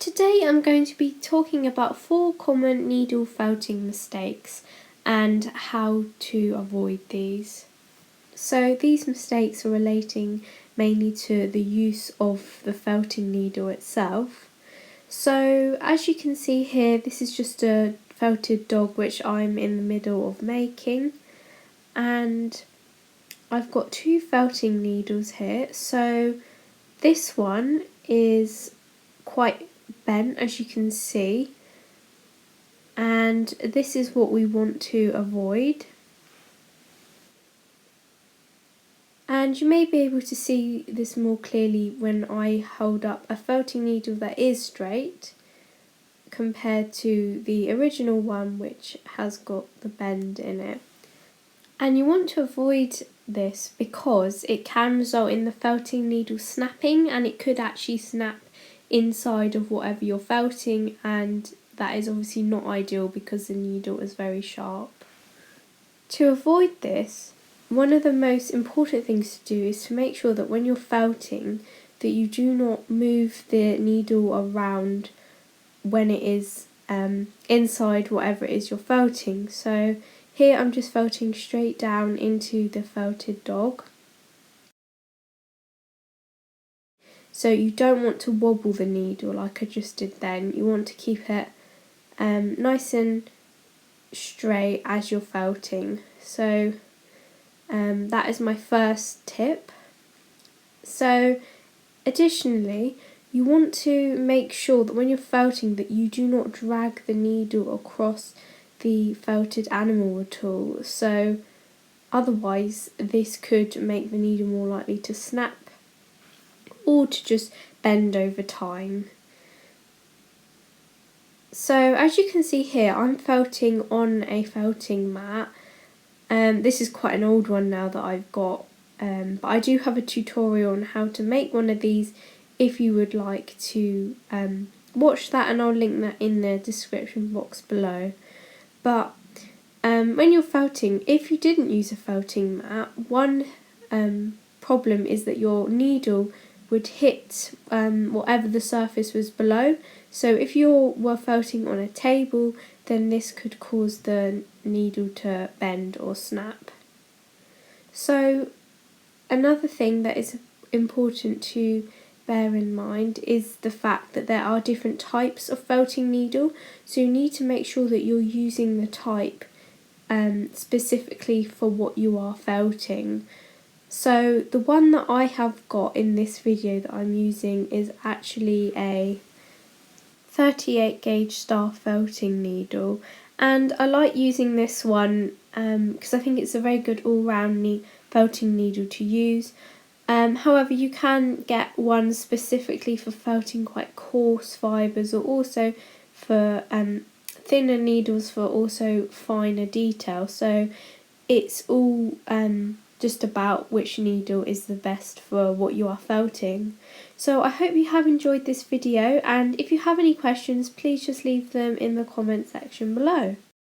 Today I'm going to be talking about 4 common needle felting mistakes and how to avoid these. So these mistakes are relating mainly to the use of the felting needle itself. So as you can see here, this is just a felted dog which I'm in the middle of making, and I've got 2 felting needles here. So this one is quite bent, as you can see, and this is what we want to avoid. And you may be able to see this more clearly when I hold up a felting needle that is straight compared to the original one which has got the bend in it. And you want to avoid this because it can result in the felting needle snapping, and it could actually snap inside of whatever you're felting, and that is obviously not ideal because the needle is very sharp. To avoid this, one of the most important things to do is to make sure that when you're felting that you do not move the needle around when it is inside whatever it is you're felting. So here I'm just felting straight down into the felted dog. So you don't want to wobble the needle like I just did then. You want to keep it nice and straight as you're felting. So that is my first tip. So additionally, you want to make sure that when you're felting that you do not drag the needle across the felted animal at all. So otherwise this could make the needle more likely to snap or to just bend over time. So as you can see here, I'm felting on a felting mat. This is quite an old one now that I've got, but I do have a tutorial on how to make one of these if you would like to watch that, and I'll link that in the description box below. But when you're felting, if you didn't use a felting mat, one problem is that your needle would hit whatever the surface was below. So if you were felting on a table, then this could cause the needle to bend or snap. So another thing that is important to bear in mind is the fact that there are different types of felting needle, so you need to make sure that you're using the type specifically for what you are felting. So the one that I have got in this video that I'm using is actually a 38 gauge star felting needle, and I like using this one because I think it's a very good all-round felting needle to use. However, you can get one specifically for felting quite coarse fibres, or also for thinner needles for also finer detail. So it's all just about which needle is the best for what you are felting. So I hope you have enjoyed this video, and if you have any questions, please just leave them in the comment section below.